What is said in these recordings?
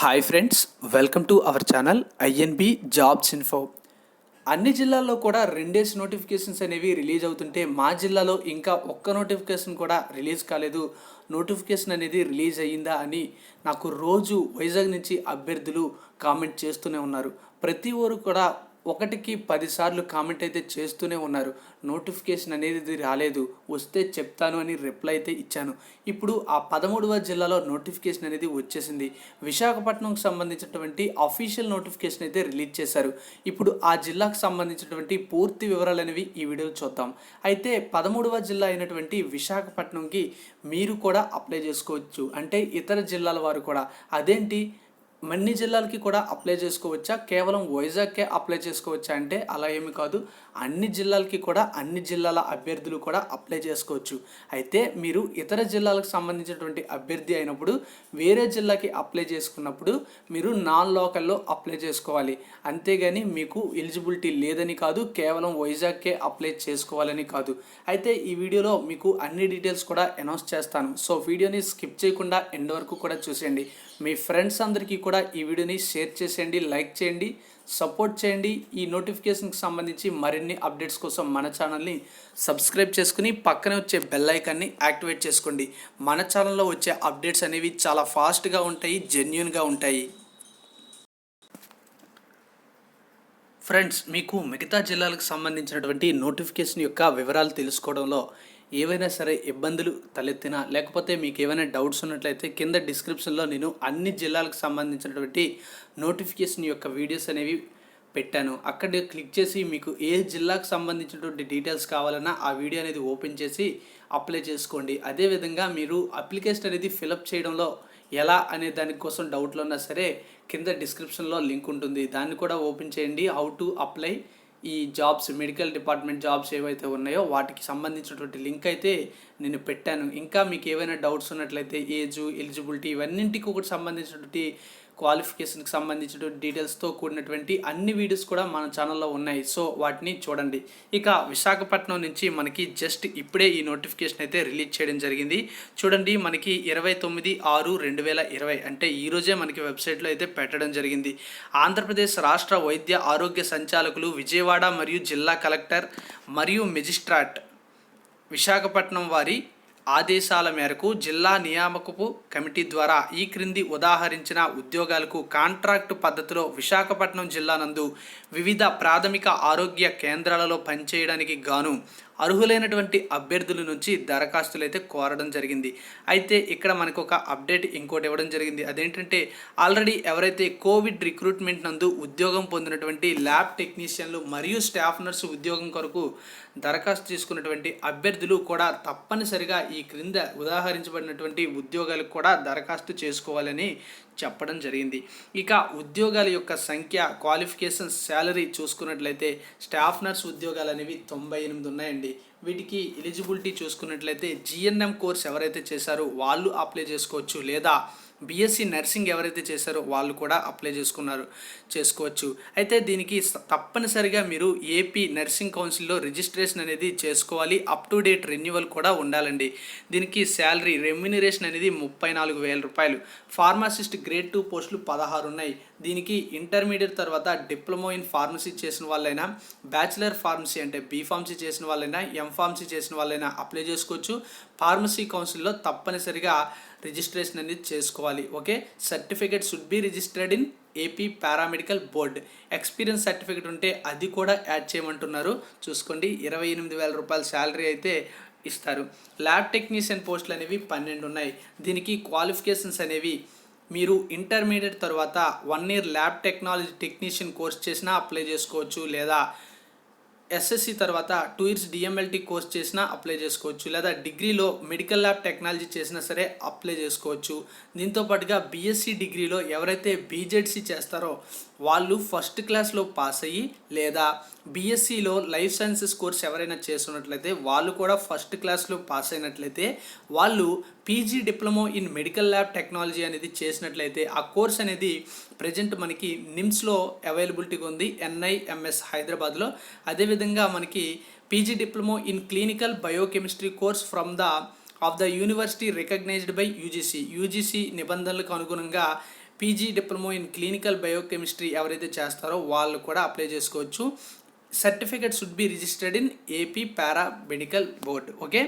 Hi friends, welcome to our channel INB jobs info. అన్ని జిల్లాల్లో కూడా రెండేసి నోటిఫికేషన్స్ అనేవి రిలీజ్ అవుతుంటే మా జిల్లాలో ఇంకా ఒక్క నోటిఫికేషన్ కూడా రిలీజ్ కాలేదు. నోటిఫికేషన్ అనేది రిలీజ్ అయ్యిందా అని నాకు రోజు వైజాగ్ నుంచి అభ్యర్థులు కామెంట్ చేస్తూనే ఉన్నారు. ప్రతి ఒక్కరు కూడా ఒకటికి 10 సార్లు కామెంట్ అయితే చేస్తూనే ఉన్నారు. నోటిఫికేషన్ అనేది రాలేదు, వస్తే చెప్తాను అని రిప్లై అయితే ఇచ్చాను. ఇప్పుడు ఆ 13వ జిల్లాలో నోటిఫికేషన్ అనేది వచ్చేసింది. విశాఖపట్నంకి సంబంధించినటువంటి అఫీషియల్ నోటిఫికేషన్ అయితే రిలీజ్ చేశారు. ఇప్పుడు ఆ జిల్లాకు సంబంధించినటువంటి పూర్తి వివరాలు అనేవి ఈ వీడియోలో చూద్దాం. అయితే 13వ జిల్లా అయినటువంటి విశాఖపట్నంకి మీరు కూడా అప్లై చేసుకోవచ్చు. అంటే ఇతర జిల్లాల వారు కూడా. అదేంటి, అన్ని జిల్లాలకి కూడా అప్లై చేసుకోవచ్చా, కేవలం వైజాగ్కే అప్లై చేసుకోవచ్చా అంటే అలా ఏమి కాదు. అన్ని జిల్లాలకి కూడా అన్ని జిల్లాల అభ్యర్థులు కూడా అప్లై చేసుకోవచ్చు. అయితే మీరు ఇతర జిల్లాలకు సంబంధించినటువంటి అభ్యర్థి అయినప్పుడు వేరే జిల్లాకి అప్లై చేసుకున్నప్పుడు మీరు నాన్ లోకల్లో అప్లై చేసుకోవాలి. అంతేగాని మీకు ఎలిజిబిలిటీ లేదని కాదు, కేవలం వైజాగ్కే అప్లై చేసుకోవాలని కాదు. అయితే ఈ వీడియోలో మీకు అన్ని డీటెయిల్స్ కూడా అనౌన్స్ చేస్తాను. సో వీడియోని స్కిప్ చేయకుండా ఎండ్ వరకు కూడా చూసేయండి. మీ ఫ్రెండ్స్ అందరికీ కూడా ఈ వీడియోని షేర్ చేసేయండి, లైక్ చేయండి, సపోర్ట్ చేయండి. ఈ నోటిఫికేషన్కి సంబంధించి మరిన్ని అప్డేట్స్ కోసం మన ఛానల్ని సబ్స్క్రైబ్ చేసుకుని పక్కనే వచ్చే బెల్ ఐకాన్ని యాక్టివేట్ చేసుకోండి. మన ఛానల్లో వచ్చే అప్డేట్స్ అనేవి చాలా ఫాస్ట్గా ఉంటాయి, జెన్యూన్గా ఉంటాయి. ఫ్రెండ్స్, మీకు మిగతా జిల్లాలకు సంబంధించినటువంటి నోటిఫికేషన్ యొక్క వివరాలు తెలుసుకోవడంలో ఏవైనా సరే ఇబ్బందులు తలెత్తినా లేకపోతే మీకు ఏమైనా డౌట్స్ ఉన్నట్లయితే కింద డిస్క్రిప్షన్లో నేను అన్ని జిల్లాలకు సంబంధించినటువంటి నోటిఫికేషన్ యొక్క వీడియోస్ అనేవి పెట్టాను. అక్కడ క్లిక్ చేసి మీకు ఏ జిల్లాకు సంబంధించినటువంటి డీటెయిల్స్ కావాలన్నా ఆ వీడియో అనేది ఓపెన్ చేసి అప్లై చేసుకోండి. అదేవిధంగా మీరు అప్లికేషన్ అనేది ఫిలప్ చేయడంలో ఎలా అనే దానికోసం డౌట్లు ఉన్నా సరే కింద డిస్క్రిప్షన్లో లింక్ ఉంటుంది, దాన్ని కూడా ఓపెన్ చేయండి. హౌ టు అప్లై ఈ జాబ్స్, మెడికల్ డిపార్ట్మెంట్ జాబ్స్ ఏవైతే ఉన్నాయో వాటికి సంబంధించినటువంటి లింక్ అయితే నేను పెట్టాను. ఇంకా మీకు ఏవైనా డౌట్స్ ఉన్నట్లయితే ఏజ్, ఎలిజిబిలిటీ ఇవన్నింటికి ఒకటి సంబంధించినటువంటి క్వాలిఫికేషన్కి సంబంధించినటువంటి డీటెయిల్స్తో కూడినటువంటి అన్ని వీడియోస్ కూడా మన ఛానల్లో ఉన్నాయి. సో వాటిని చూడండి. ఇక విశాఖపట్నం నుంచి మనకి జస్ట్ ఇప్పుడే ఈ నోటిఫికేషన్ అయితే రిలీజ్ చేయడం జరిగింది. చూడండి, మనకి 29/6/2020 అంటే ఈరోజే మనకి వెబ్సైట్లో అయితే పెట్టడం జరిగింది. ఆంధ్రప్రదేశ్ రాష్ట్ర వైద్య ఆరోగ్య సంచాలకులు, విజయవాడ మరియు జిల్లా కలెక్టర్ మరియు మెజిస్ట్రాట్ విశాఖపట్నం వారి ఆదేశాల మేరకు జిల్లా నియామకపు కమిటీ ద్వారా ఈ క్రింది ఉదాహరించిన ఉద్యోగాలకు కాంట్రాక్టు పద్ధతిలో విశాఖపట్నం జిల్లా నందు వివిధ ప్రాథమిక ఆరోగ్య కేంద్రాలలో పనిచేయడానికి గాను అర్హులైనటువంటి అభ్యర్థుల నుంచి దరఖాస్తులు అయితే కోరడం జరిగింది. అయితే ఇక్కడ మనకు ఒక అప్డేట్ ఇంకోటి ఇవ్వడం జరిగింది. అదేంటంటే ఆల్రెడీ ఎవరైతే కోవిడ్ రిక్రూట్మెంట్ నందు ఉద్యోగం పొందినటువంటి ల్యాబ్ టెక్నీషియన్లు మరియు స్టాఫ్ నర్సు ఉద్యోగం కొరకు దరఖాస్తు చేసుకున్నటువంటి అభ్యర్థులు కూడా తప్పనిసరిగా ఈ క్రింద ఉదాహరించబడినటువంటి ఉద్యోగాలకు కూడా దరఖాస్తు చేసుకోవాలని చెప్పడం జరిగింది. ఇక ఉద్యోగాల యొక్క సంఖ్య, క్వాలిఫికేషన్స్, శాలరీ చూసుకున్నట్లయితే స్టాఫ్ నర్స్ ఉద్యోగాలు అనేవి 98 ఉన్నాయండి. వీటికి ఎలిజిబిలిటీ చూసుకున్నట్లయితే జిఎన్ఎం కోర్స్ ఎవరైతే చేశారో వాళ్ళు అప్లై చేసుకోవచ్చు, లేదా బీఎస్సీ నర్సింగ్ ఎవరైతే చేశారో వాళ్ళు కూడా అప్లై చేసుకోవచ్చు. అయితే దీనికి తప్పనిసరిగా మీరు ఏపీ నర్సింగ్ కౌన్సిల్లో రిజిస్ట్రేషన్ అనేది చేసుకోవాలి. అప్ టు డేట్ రెన్యువల్ కూడా ఉండాలండి. దీనికి శాలరీ రెమ్యునరేషన్ అనేది 34,000 రూపాయలు. ఫార్మసిస్ట్ గ్రేడ్ 2 పోస్టులు 16 ఉన్నాయి. దీనికి ఇంటర్మీడియట్ తర్వాత డిప్లొమా ఇన్ ఫార్మసీ చేసిన వాళ్ళైనా, బ్యాచిలర్ ఫార్మసీ అంటే బీఫార్మసీ చేసిన వాళ్ళైనా, ఎంఫార్మసీ చేసిన వాళ్ళైనా అప్లై చేసుకోవచ్చు. ఫార్మసీ కౌన్సిల్లో తప్పనిసరిగా రిజిస్ట్రేషన్ అనేది చేసుకోవాలి. Okay, certificate should be registered in AP paramedical board. Experience certificate ఉంటే అది కూడా యాడ్ చేయమంటున్నారు. చూసుకోండి, 28,000 రూపాయల శాలరీ అయితే ఇస్తారు. ల్యాబ్ టెక్నీషియన్ పోస్టులు అనేవి 12 ఉన్నాయి. దీనికి క్వాలిఫికేషన్స్ అనేవి మీరు ఇంటర్మీడియట్ తర్వాత 1 year lab technology technician course చేసినా అప్లై చేసుకోవచ్చు, లేదా ఎస్ఎస్సి తర్వాత 2 ఇయర్స్ డిఎంఎల్టీ కోర్స్ చేసినా అప్లై చేసుకోవచ్చు, లేదా డిగ్రీలో మెడికల్ ల్యాబ్ టెక్నాలజీ చేసినా సరే అప్లై చేసుకోవచ్చు. దీంతో పాటుగా బీఎస్సీ డిగ్రీలో ఎవరైతే బీజెడ్సీ చేస్తారో వాళ్ళు ఫస్ట్ క్లాస్లో పాస్ అయ్యి, లేదా బీఎస్సీలో లైఫ్ సైన్సెస్ కోర్స్ ఎవరైనా చేస్తున్నట్లయితే వాళ్ళు కూడా ఫస్ట్ క్లాస్లో పాస్ అయినట్లయితే వాళ్ళు PG diploma in medical lab technology అనేది చేసినట్లయితే ఆ కోర్స్ అనేది ప్రజెంట్ మనకి నిమ్స్లో అవైలబిలిటీగా ఉంది, ఎన్ఐఎంఎస్ హైదరాబాద్లో. అదేవిధంగా మనకి PG diploma in clinical biochemistry course from the university recognised by UGC నిబంధనలకు అనుగుణంగా PG diploma in clinical biochemistry ఎవరైతే చేస్తారో వాళ్ళు కూడా అప్లై చేసుకోవచ్చు. Certificate should be registered in AP paramedical board. Okay,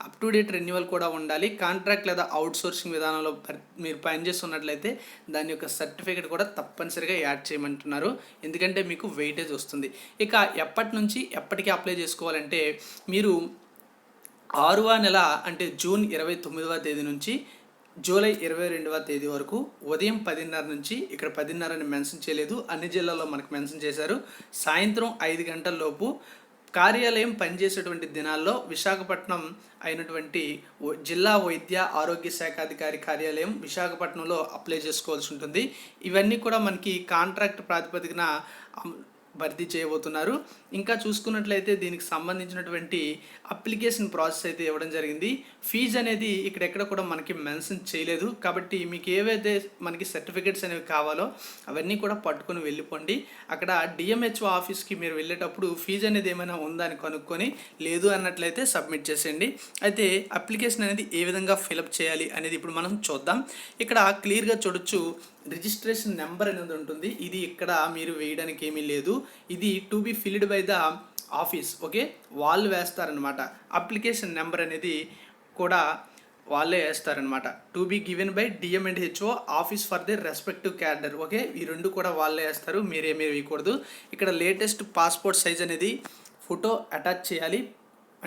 up to date renewal కూడా ఉండాలి. Contract లేదా అవుట్ సోర్సింగ్ విధానంలో మీరు పనిచేస్తున్నట్లయితే దాని యొక్క సర్టిఫికేట్ కూడా తప్పనిసరిగా యాడ్ చేయమంటున్నారు, ఎందుకంటే మీకు వెయిటేజ్ వస్తుంది. ఇక ఎప్పటి నుంచి ఎప్పటికీ అప్లై చేసుకోవాలంటే మీరు 6వ నెల అంటే జూన్ 29వ తేదీ నుంచి జూలై 22వ తేదీ వరకు ఉదయం 10:30 నుంచి, ఇక్కడ 10:30 అని మెన్షన్ చేయలేదు, అన్ని జిల్లాల్లో మనకు మెన్షన్ చేశారు, సాయంత్రం 5 గంటల లోపు కార్యాలయం పనిచేసేటువంటి దినాల్లో విశాఖపట్నం అయినటువంటి జిల్లా వైద్య ఆరోగ్య శాఖ అధికారి కార్యాలయం విశాఖపట్నంలో అప్లై చేసుకోవాల్సి ఉంటుంది. ఇవన్నీ కూడా మనకి కాంట్రాక్ట్ ప్రాతిపదికన భర్తీ చేయబోతున్నారు. ఇంకా చూసుకున్నట్లయితే దీనికి సంబంధించినటువంటి అప్లికేషన్ ప్రాసెస్ అయితే ఇవ్వడం జరిగింది. ఫీజు అనేది ఇక్కడెక్కడ కూడా మనకి మెన్షన్ చేయలేదు, కాబట్టి మీకు ఏవైతే మనకి సర్టిఫికేట్స్ అనేవి కావాలో అవన్నీ కూడా పట్టుకొని వెళ్ళిపోండి. అక్కడ డిఎంహెచ్ఓ ఆఫీస్కి మీరు వెళ్ళేటప్పుడు ఫీజు అనేది ఏమైనా ఉందా అని కనుక్కొని, లేదు అన్నట్లయితే సబ్మిట్ చేసేయండి. అయితే అప్లికేషన్ అనేది ఏ విధంగా ఫిలప్ చేయాలి అనేది ఇప్పుడు మనం చూద్దాం. ఇక్కడ క్లియర్గా చూడొచ్చు, రిజిస్ట్రేషన్ నెంబర్ అనేది ఉంటుంది. ఇది ఇక్కడ మీరు వేయడానికి ఏమీ లేదు, ఇది to be filled by the office. Okay, వాళ్ళు వేస్తారనమాట. అప్లికేషన్ నెంబర్ అనేది కూడా వాళ్ళే వేస్తారనమాట. To be given by DM and HO office for the respective cadre. Okay, ఈ రెండు కూడా వాళ్ళే వేస్తారు, మీరేమీ వేయకూడదు. ఇక్కడ లేటెస్ట్ పాస్పోర్ట్ సైజ్ అనేది ఫోటో అటాచ్ చేయాలి,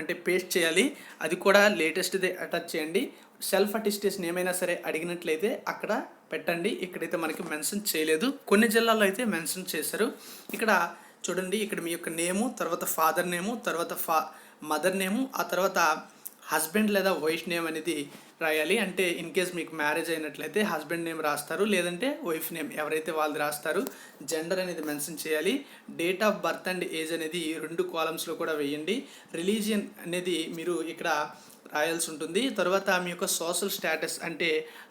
అంటే పేస్ట్ చేయాలి, అది కూడా లేటెస్ట్దే అటాచ్ చేయండి. సెల్ఫ్ అటిస్టేషన్ ఏమైనా సరే అడిగినట్లయితే అక్కడ పెట్టండి. ఇక్కడైతే మనకి మెన్షన్ చేయలేదు, కొన్ని జిల్లాల్లో అయితే మెన్షన్ చేశారు. ఇక్కడ చూడండి, ఇక్కడ మీ యొక్క నేము, తర్వాత ఫాదర్ నేము, తర్వాత మదర్ నేము, ఆ తర్వాత హస్బెండ్ లేదా వైఫ్ నేమ్ అనేది రాయాలి. అంటే ఇన్ కేస్ మీకు మ్యారేజ్ అయినట్లయితే హస్బెండ్ నేమ్ రాస్తారు, లేదంటే వైఫ్ నేమ్ ఎవరైతే వాళ్ళు రాస్తారు. జెండర్ అనేది మెన్షన్ చేయాలి. Date of birth and age అనేది 2 కాలమ్స్లో కూడా వేయండి. రిలీజియన్ అనేది మీరు ఇక్కడ రాయాల్సి ఉంటుంది. తర్వాత మీ యొక్క సోషల్ స్టేటస్ అంటే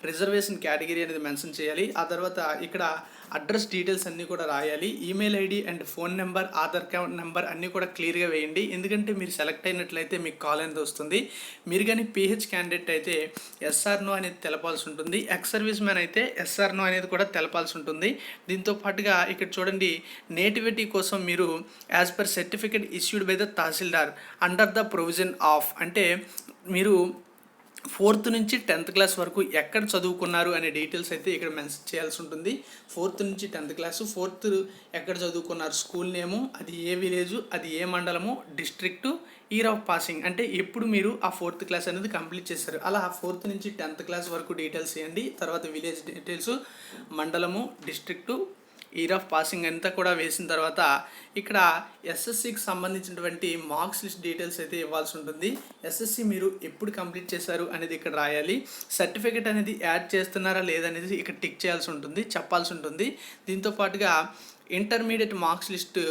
రిజర్వేషన్ కేటగిరీ అనేది మెన్షన్ చేయాలి. ఆ తర్వాత ఇక్కడ అడ్రస్ డీటెయిల్స్ అన్నీ కూడా రాయాలి. Email ID and phone number, Aadhaar card number అన్నీ కూడా క్లియర్గా వేయండి, ఎందుకంటే మీరు సెలెక్ట్ అయినట్లయితే మీకు కాల్ అనేది వస్తుంది. మీరు కానీ పిహెచ్ క్యాండిడేట్ అయితే ఎస్ఆర్ నో అనేది తెలపాల్సి ఉంటుంది. ఎక్స్ సర్వీస్ మ్యాన్ అయితే ఎస్ఆర్ నో అనేది కూడా తెలపాల్సి ఉంటుంది. దీంతో పాటుగా ఇక్కడ చూడండి, నేటివిటీ కోసం మీరు as per certificate issued by the tahsildar under the provision of, అంటే మీరు 4th నుంచి 10th క్లాస్ వరకు ఎక్కడ చదువుకున్నారు అనే డీటెయిల్స్ అయితే ఇక్కడ మెన్షన్ చేయాల్సి ఉంటుంది. 4th నుంచి 10th క్లాసు, 4th ఎక్కడ చదువుకున్నారు, స్కూల్ నేము, అది ఏ విలేజు, అది ఏ మండలము, డిస్ట్రిక్టు, ఇయర్ ఆఫ్ పాసింగ్, అంటే ఎప్పుడు మీరు ఆ 4th క్లాస్ అనేది కంప్లీట్ చేశారు. అలా 4th నుంచి 10th క్లాస్ వరకు డీటెయిల్స్ ఇవ్వండి. తర్వాత విలేజ్ డీటెయిల్స్, మండలము, డిస్ట్రిక్టు, ఇయర్ ఆఫ్ పాసింగ్ అంతా కూడా వేసిన తర్వాత ఇక్కడ ఎస్ఎస్సికి సంబంధించినటువంటి మార్క్స్ లిస్ట్ డీటెయిల్స్ అయితే ఇవ్వాల్సి ఉంటుంది. ఎస్ఎస్సి మీరు ఎప్పుడు కంప్లీట్ చేశారు అనేది ఇక్కడ రాయాలి. సర్టిఫికేట్ అనేది యాడ్ చేస్తున్నారా లేదనేది ఇక్కడ టిక్ చేయాల్సి ఉంటుంది, చెప్పాల్సి ఉంటుంది. దీంతో పాటుగా ఇంటర్మీడియట్ మార్క్స్ లిస్ట్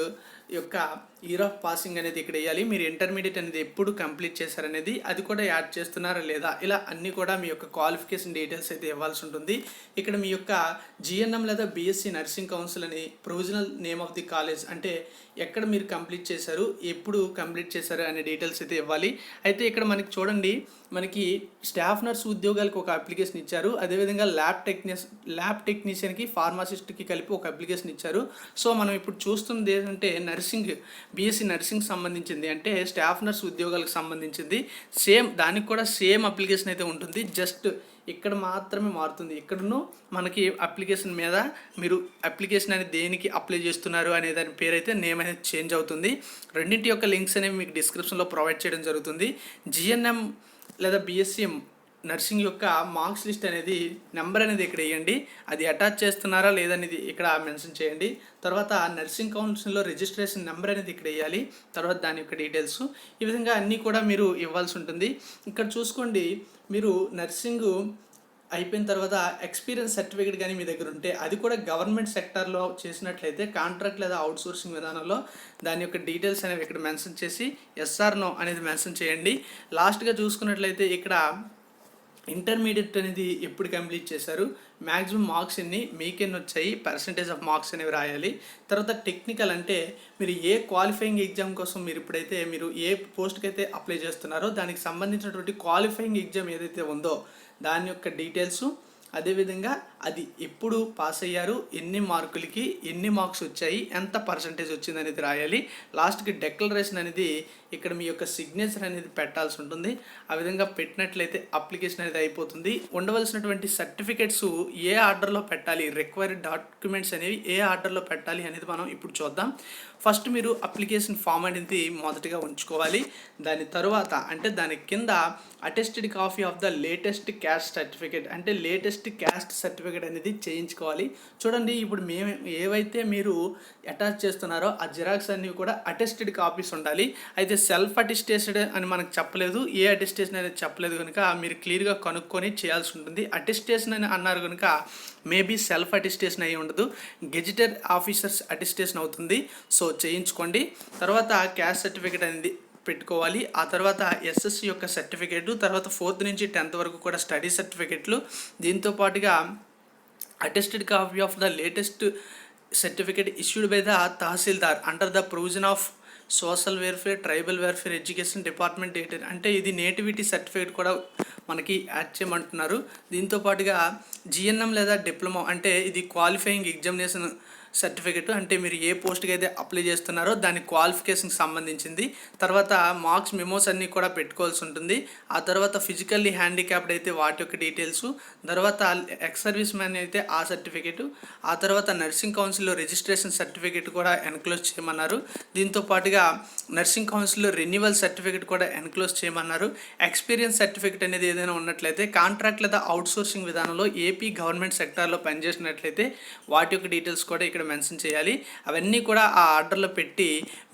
యొక్క ఇయర్ ఆఫ్ పాసింగ్ అనేది ఇక్కడ వేయాలి. మీరు ఇంటర్మీడియట్ అనేది ఎప్పుడు కంప్లీట్ చేశారనేది అది కూడా యాడ్ చేస్తున్నారా లేదా, ఇలా అన్నీ కూడా మీ యొక్క క్వాలిఫికేషన్ డీటెయిల్స్ అయితే ఇవ్వాల్సి ఉంటుంది. ఇక్కడ మీ యొక్క జిఎన్ఎం లేదా బీఎస్సీ నర్సింగ్ కౌన్సిల్ అని provisional name of the college, అంటే ఎక్కడ మీరు కంప్లీట్ చేశారు, ఎప్పుడు కంప్లీట్ చేశారు అనే డీటెయిల్స్ అయితే ఇవ్వాలి. అయితే ఇక్కడ మనకి చూడండి, మనకి స్టాఫ్ నర్స్ ఉద్యోగాలకు ఒక అప్లికేషన్ ఇచ్చారు, అదేవిధంగా ల్యాబ్ టెక్నీషియన్కి, ఫార్మాసిస్ట్కి కలిపి ఒక అప్లికేషన్ ఇచ్చారు. సో మనం ఇప్పుడు చూస్తుంది ఏంటంటే నర్సింగ్, బీఎస్సీ నర్సింగ్ సంబంధించింది, అంటే స్టాఫ్ నర్స్ ఉద్యోగాలకు సంబంధించింది. సేమ్ దానికి కూడా సేమ్ అప్లికేషన్ అయితే ఉంటుంది, జస్ట్ ఇక్కడ మాత్రమే మారుతుంది. ఇక్కడను మనకి అప్లికేషన్ మీద మీరు అప్లికేషన్ అనేది దేనికి అప్లై చేస్తున్నారు అనే దాని పేరు అయితే నేమ్ అనేది చేంజ్ అవుతుంది. రెండింటి యొక్క లింక్స్ అనేవి మీకు డిస్క్రిప్షన్లో ప్రొవైడ్ చేయడం జరుగుతుంది. జిఎన్ఎం లేదా బీఎస్సీ నర్సింగ్ యొక్క మార్క్స్ లిస్ట్ అనేది నెంబర్ అనేది ఇక్కడ వేయండి, అది అటాచ్ చేస్తున్నారా లేదనేది ఇక్కడ మెన్షన్ చేయండి. తర్వాత నర్సింగ్ కౌన్సిల్లో రిజిస్ట్రేషన్ నెంబర్ అనేది ఇక్కడ వేయాలి, తర్వాత దాని యొక్క డీటెయిల్స్, ఈ విధంగా అన్నీ కూడా మీరు ఇవ్వాల్సి ఉంటుంది. ఇక్కడ చూసుకోండి, మీరు నర్సింగ్ అయిపోయిన తర్వాత ఎక్స్పీరియన్స్ సర్టిఫికేట్ కానీ మీ దగ్గర ఉంటే అది కూడా గవర్నమెంట్ సెక్టార్లో చేసినట్లయితే కాంట్రాక్ట్ లేదా అవుట్సోర్సింగ్ విధానంలో దాని యొక్క డీటెయిల్స్ అనేవి ఇక్కడ మెన్షన్ చేసి ఎస్ఆర్ నో అనేది మెన్షన్ చేయండి. లాస్ట్గా చూసుకున్నట్లయితే ఇక్కడ ఇంటర్మీడియట్ అనేది ఎప్పుడు కంప్లీట్ చేశారు, మ్యాక్సిమం మార్క్స్ ఎన్ని, మీకెన్ని వచ్చాయి, పర్సంటేజ్ ఆఫ్ మార్క్స్ అనేవి రాయాలి. తర్వాత టెక్నికల్ అంటే మీరు ఏ క్వాలిఫైయింగ్ ఎగ్జామ్ కోసం మీరు ఇప్పుడైతే మీరు ఏ పోస్ట్కి అయితే అప్లై చేస్తున్నారో దానికి సంబంధించినటువంటి క్వాలిఫైయింగ్ ఎగ్జామ్ ఏదైతే ఉందో దాని యొక్క డీటెయిల్స్, అదేవిధంగా అది ఎప్పుడు పాస్ అయ్యారు, ఎన్ని మార్కులకి ఎన్ని మార్క్స్ వచ్చాయి, ఎంత పర్సంటేజ్ వచ్చింది అనేది రాయాలి. లాస్ట్కి డెక్లరేషన్ అనేది ఇక్కడ మీ యొక్క సిగ్నేచర్ అనేది పెట్టాల్సి ఉంటుంది. ఆ విధంగా పెట్టినట్లయితే అప్లికేషన్ అనేది అయిపోతుంది. ఉండవలసినటువంటి సర్టిఫికేట్స్ ఏ ఆర్డర్లో పెట్టాలి, రిక్వైర్డ్ డాక్యుమెంట్స్ అనేవి ఏ ఆర్డర్లో పెట్టాలి అనేది మనం ఇప్పుడు చూద్దాం. ఫస్ట్ మీరు అప్లికేషన్ ఫామ్ అనేది మొదటిగా ఉంచుకోవాలి. దాని తరువాత అంటే దాని కింద attested copy of the latest caste certificate అంటే లేటెస్ట్ క్యాస్ట్ సర్టిఫికేట్ అనేది చేయించుకోవాలి. చూడండి, ఇప్పుడు మేము ఏవైతే మీరు అటాచ్ చేస్తున్నారో ఆ జిరాక్స్ అన్నీ కూడా అటెస్టెడ్ కాపీస్ ఉండాలి. అయితే సెల్ఫ్ అటెస్టేషన్ అని మనకు చెప్పలేదు, ఏ అటెస్టేషన్ అనేది చెప్పలేదు కనుక మీరు క్లియర్గా కనుక్కొని చేయాల్సి ఉంటుంది. అటెస్టేషన్ అని అన్నారు కనుక మేబీ సెల్ఫ్ అటెస్టేషన్ అయి ఉండదు, గెజిటెడ్ ఆఫీసర్స్ అటెస్టేషన్ అవుతుంది. సో చేయించుకోండి. తర్వాత క్యాస్ట్ సర్టిఫికేట్ అనేది పెట్టుకోవాలి. ఆ తర్వాత ఎస్ఎస్సి యొక్క సర్టిఫికేటు, తర్వాత 4th నుంచి 10th వరకు కూడా స్టడీ సర్టిఫికేట్లు, దీంతో పాటుగా attested copy of the latest certificate issued by the tahsildar under the provision of social welfare, tribal welfare, education department dated అంటే ఇది నేటివిటీ సర్టిఫికేట్ కూడా మనకి యాడ్ చేయమంటున్నారు. దీంతో పాటుగా జిఎన్ఎం లేదా డిప్లొమా అంటే ఇది క్వాలిఫైయింగ్ ఎగ్జామినేషన్ సర్టిఫికేట్ అంటే మీరు ఏ పోస్ట్కి అయితే అప్లై చేస్తున్నారో దాని క్వాలిఫికేషన్కి సంబంధించింది. తర్వాత మార్క్స్ మెమోస్ అన్నీ కూడా పెట్టుకోవాల్సి ఉంటుంది. ఆ తర్వాత ఫిజికల్లీ హ్యాండిక్యాప్డ్ అయితే వాటి యొక్క డీటెయిల్స్, తర్వాత ఎక్స్ సర్వీస్ మ్యాన్ అయితే ఆ సర్టిఫికేటు, ఆ తర్వాత నర్సింగ్ కౌన్సిల్లో రిజిస్ట్రేషన్ సర్టిఫికేట్ కూడా ఎన్క్లోజ్ చేయమన్నారు. దీంతో పాటుగా నర్సింగ్ కౌన్సిల్లో రెన్యువల్ సర్టిఫికేట్ కూడా ఎన్క్లోజ్ చేయమన్నారు. ఎక్స్పీరియన్స్ సర్టిఫికేట్ అనేది ఏదైనా ఉన్నట్లయితే కాంట్రాక్ట్ లేదా అవుట్సోర్సింగ్ విధానంలో ఏపీ గవర్నమెంట్ సెక్టార్లో పనిచేసినట్లయితే వాటి యొక్క డీటెయిల్స్ కూడా ఇక్కడ మెన్షన్ చేయాలి. అవన్నీ కూడా ఆ ఆర్డర్లో పెట్టి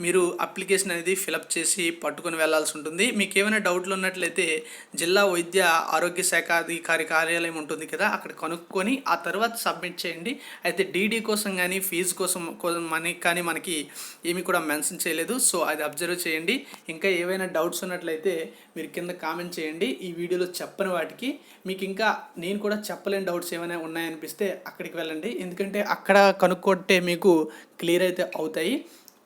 మీరు అప్లికేషన్ అనేది ఫిలప్ చేసి పట్టుకొని వెళ్లాల్సి ఉంటుంది. మీకు ఏమైనా డౌట్లు ఉన్నట్లయితే జిల్లా వైద్య ఆరోగ్య శాఖ అధికారి కార్యాలయం ఉంటుంది కదా, అక్కడ కనుక్కొని ఆ తర్వాత సబ్మిట్ చేయండి. అయితే డీడీ కోసం కానీ ఫీజు కోసం కానీ మనకి ఏమీ కూడా మెన్షన్ చేయలేదు. సో అది అబ్జర్వ్ చేయండి. ఇంకా ఏవైనా డౌట్స్ ఉన్నట్లయితే మీరు కింద కామెంట్ చేయండి. ఈ వీడియోలో చెప్పని వాటికి మీకు ఇంకా నేను కూడా చెప్పలేని డౌట్స్ ఏమైనా ఉన్నాయనిపిస్తే అక్కడికి వెళ్ళండి, ఎందుకంటే అక్కడ కనుక్కుంటే మీకు క్లియర్ అయితే అవుతాయి.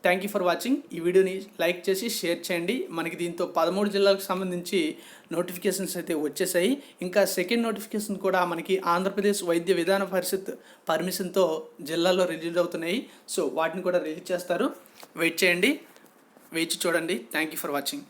Thank you for watching. ఈ వీడియోని లైక్ చేసి షేర్ చేయండి. మనకి దీంతో 13 జిల్లాలకు సంబంధించి నోటిఫికేషన్స్ అయితే వచ్చేసాయి. ఇంకా సెకండ్ నోటిఫికేషన్ కూడా మనకి ఆంధ్రప్రదేశ్ వైద్య విధాన పరిషత్ పర్మిషన్తో జిల్లాలో రిలీజ్ అవుతున్నాయి. సో వాటిని కూడా రిలీజ్ చేస్తారు. వెయిట్ చేయండి, వేచి చూడండి. Thank you for watching.